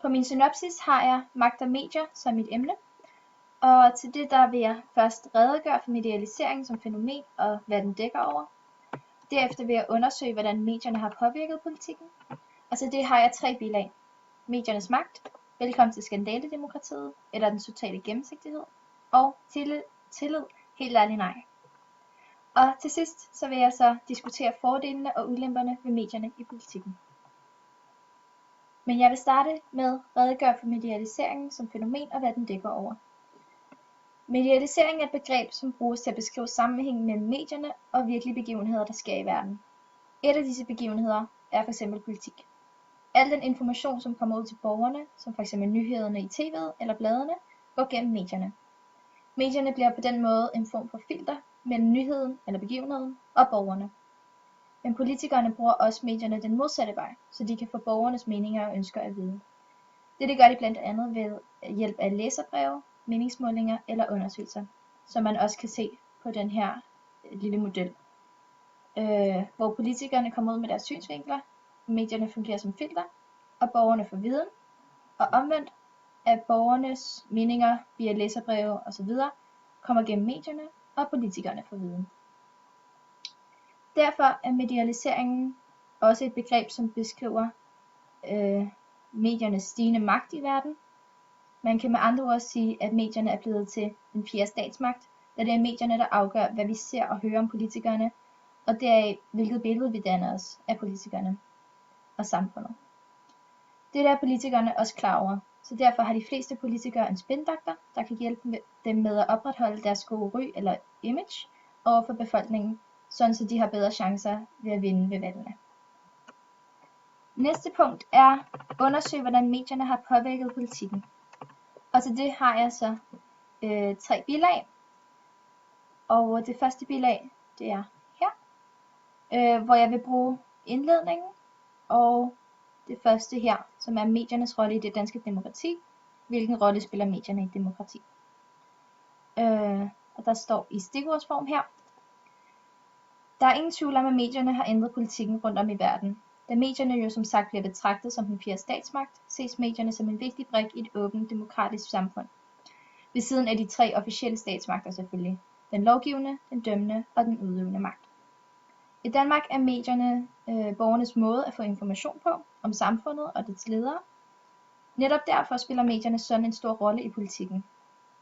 På min synopsis har jeg magt og medier som mit emne, og til det der vil jeg først redegøre for medialisering som fænomen og hvad den dækker over. Derefter vil jeg undersøge, hvordan medierne har påvirket politikken, og til det har jeg 3 bilag. Mediernes magt, velkommen til skandaledemokratiet eller den totale gennemsigtighed, og tillid, helt ærligt nej. Og til sidst så vil jeg så diskutere fordelene og ulemperne ved medierne i politikken. Men jeg vil starte med at redegøre for medialiseringen som fænomen og hvad den dækker over. Medialisering er et begreb, som bruges til at beskrive sammenhængen mellem medierne og virkelige begivenheder, der sker i verden. Et af disse begivenheder er f.eks. politik. Al den information, som kommer ud til borgerne, som f.eks. nyhederne i tv'et eller bladene, går gennem medierne. Medierne bliver på den måde en form for filter mellem nyheden eller begivenheden og borgerne. Men politikerne bruger også medierne den modsatte vej, så de kan få borgernes meninger og ønsker at vide. Dette gør de blandt andet ved hjælp af læserbreve, meningsmålinger eller undersøgelser, som man også kan se på den her lille model. Hvor politikerne kommer ud med deres synsvinkler, medierne fungerer som filter, og borgerne får viden, og omvendt at borgernes meninger via læserbreve osv. kommer gennem medierne, og politikerne får viden. Derfor er medialiseringen også et begreb, som beskriver mediernes stigende magt i verden. Man kan med andre ord sige, at medierne er blevet til en fjerde statsmagt, da det er medierne, der afgør, hvad vi ser og hører om politikerne, og deraf hvilket billede vi danner os af politikerne og samfundet. Det er politikerne også klar over, så derfor har de fleste politikere en spindoktor, der kan hjælpe dem med at opretholde deres gode ry eller image over for befolkningen, sådan så de har bedre chancer ved at vinde ved valgene. Næste punkt er at undersøge, hvordan medierne har påvirket politikken. Og til det har jeg så 3 bilag. Og det første bilag, det er her, hvor jeg vil bruge indledningen, og det første her, som er mediernes rolle i det danske demokrati. Hvilken rolle spiller medierne i demokrati? Og der står i stikordsform her. Der er ingen tvivl om, at medierne har ændret politikken rundt om i verden. Da medierne jo som sagt bliver betragtet som den fjerde statsmagt, ses medierne som en vigtig brik i et åbent demokratisk samfund. Ved siden af de 3 officielle statsmagter selvfølgelig. Den lovgivende, den dømmende og den udøvende magt. I Danmark er medierne borgernes måde at få information på om samfundet og dets ledere. Netop derfor spiller medierne sådan en stor rolle i politikken.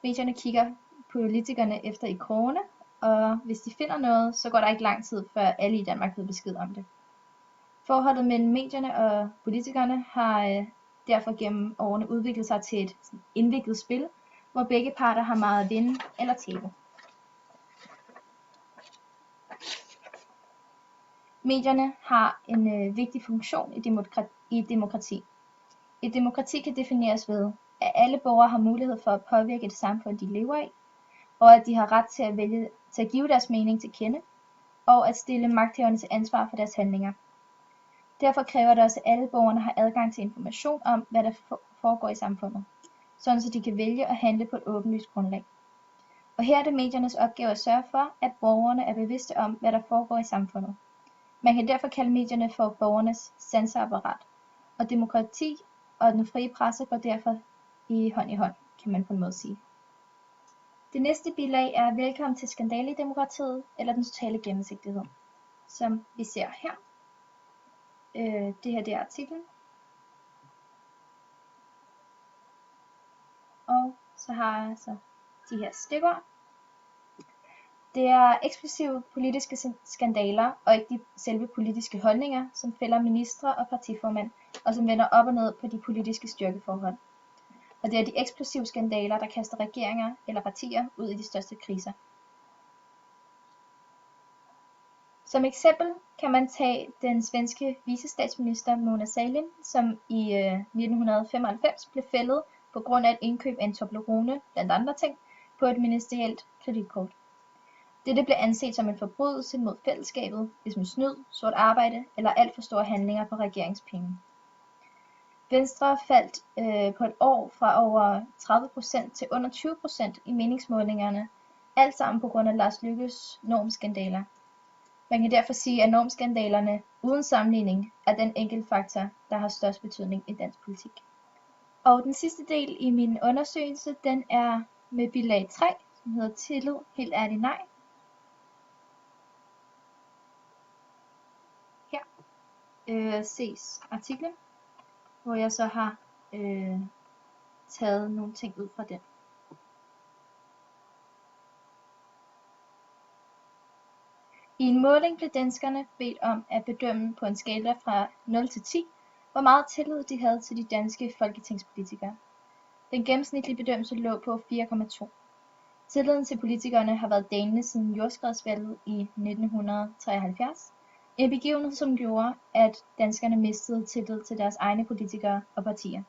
Medierne kigger politikerne efter i krogene, og hvis de finder noget, så går der ikke lang tid, før alle i Danmark ved besked om det. Forholdet mellem medierne og politikerne har derfor gennem årene udviklet sig til et indviklet spil, hvor begge parter har meget at vinde eller tabe. Medierne har en vigtig funktion i et demokrati. Et demokrati kan defineres ved, at alle borgere har mulighed for at påvirke det samfund, de lever i, og at de har ret til at give deres mening til kende, og at stille magthaverne til ansvar for deres handlinger. Derfor kræver det også, at alle borgerne har adgang til information om, hvad der foregår i samfundet, sådan så de kan vælge at handle på et åbenlyst grundlag. Og her er det mediernes opgave at sørge for, at borgerne er bevidste om, hvad der foregår i samfundet. Man kan derfor kalde medierne for borgernes sanseapparat, og demokrati og den frie presse går derfor i hånd, kan man på en måde sige. Det næste bilag er velkommen til skandaledemokratiet eller den totale gennemsigtighed, som vi ser her. Det her det er artiklen. Og så har jeg så de her stikord. Det er eksplosive politiske skandaler og ikke de selve politiske holdninger, som fælder ministre og partiformænd, og som vender op og ned på de politiske styrkeforhold. Og det er de eksplosive skandaler, der kaster regeringer eller partier ud i de største kriser. Som eksempel kan man tage den svenske vicestatsminister Mona Sahlin, som i 1995 blev fældet på grund af et indkøb af en Toblerone, blandt andre ting, på et ministerielt kreditkort. Dette blev anset som en forbrydelse mod fællesskabet, ligesom snyd, sort arbejde eller alt for store handlinger på regeringspenge. Venstre faldt på et år fra over 30% til under 20% i meningsmålingerne, alt sammen på grund af Lars Løkkes normskandaler. Man kan derfor sige, at normskandalerne uden sammenligning er den enkeltfaktor, der har størst betydning i dansk politik. Og den sidste del i min undersøgelse, den er med bilag 3, som hedder tillid, helt ærligt nej. Her ses artiklen, hvor jeg så har taget nogle ting ud fra den. I en måling blev danskerne bedt om at bedømme på en skala fra 0 til 10, hvor meget tillid de havde til de danske folketingspolitikere. Den gennemsnitlige bedømmelse lå på 4,2. Tilliden til politikerne har været dalende siden jordskredsvalget i 1973. En begivenhed, som gjorde, at danskerne mistede tillid til deres egne politikere og partier.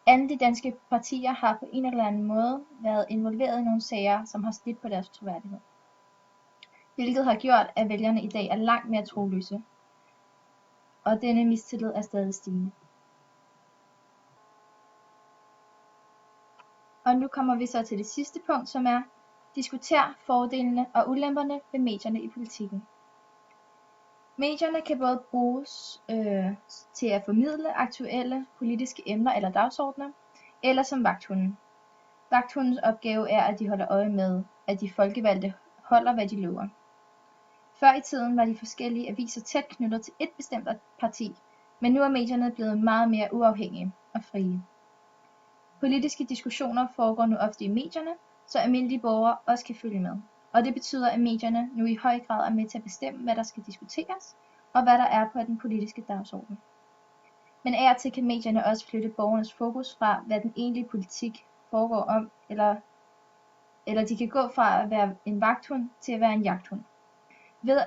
Alle de danske partier har på en eller anden måde været involveret i nogle sager, som har slidt på deres troværdighed. Hvilket har gjort, at vælgerne i dag er langt mere troløse, og denne mistillid er stadig stigende. Og nu kommer vi så til det sidste punkt, som er diskutere fordelene og ulemperne ved medierne i politikken. Medierne kan både bruges til at formidle aktuelle politiske emner eller dagsordner, eller som vagthunden. Vagthundens opgave er, at de holder øje med, at de folkevalgte holder, hvad de lover. Før i tiden var de forskellige aviser tæt knyttet til et bestemt parti, men nu er medierne blevet meget mere uafhængige og frie. Politiske diskussioner foregår nu ofte i medierne, så almindelige borgere også kan følge med. Og det betyder, at medierne nu i høj grad er med til at bestemme, hvad der skal diskuteres, og hvad der er på den politiske dagsorden. Men af og til kan medierne også flytte borgernes fokus fra, hvad den egentlige politik foregår om, eller de kan gå fra at være en vagthund til at være en jagthund. Ved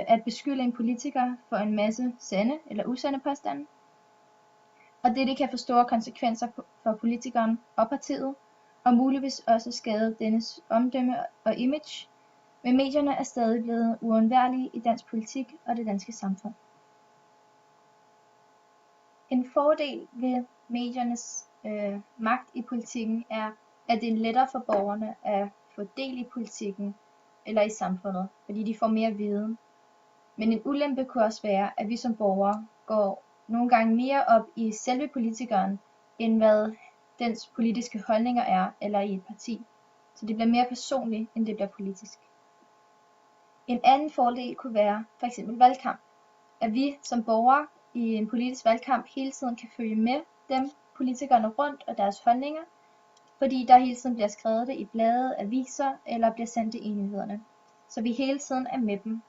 at beskylde en politiker for en masse sande eller usande påstande. Og det kan få store konsekvenser for politikeren og partiet, og muligvis også skade dennes omdømme og image, men medierne er stadig blevet uundværlige i dansk politik og det danske samfund. En fordel ved mediernes magt i politikken er, at det er lettere for borgerne at få del i politikken eller i samfundet, fordi de får mere viden. Men en ulempe kunne også være, at vi som borgere går nogle gange mere op i selve politikeren, end hvad dens politiske holdninger er, eller i et parti. Så det bliver mere personligt, end det bliver politisk. En anden fordel kunne være for eksempel valgkamp. At vi som borgere i en politisk valgkamp hele tiden kan følge med dem, politikerne rundt og deres holdninger, fordi der hele tiden bliver skrevet det i blade, aviser eller bliver sendt det i nyhederne. Så vi hele tiden er med dem.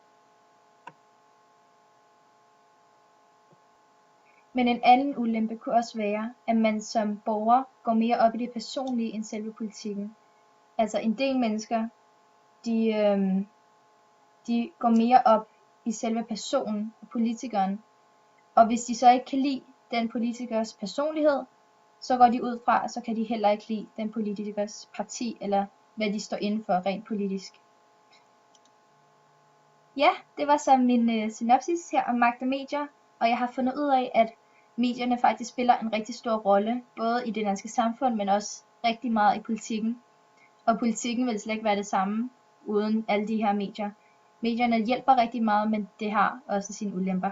Men en anden ulempe kunne også være, at man som borger går mere op i det personlige end selve politikken. Altså en del mennesker, de går mere op i selve personen og politikeren. Og hvis de så ikke kan lide den politikers personlighed, så går de ud fra, så kan de heller ikke lide den politikers parti, eller hvad de står inden for rent politisk. Ja, det var så min synopsis her om magt og medier, og jeg har fundet ud af, at medierne faktisk spiller en rigtig stor rolle, både i det danske samfund, men også rigtig meget i politikken. Og politikken vil slet ikke være det samme, uden alle de her medier. Medierne hjælper rigtig meget, men det har også sine ulemper.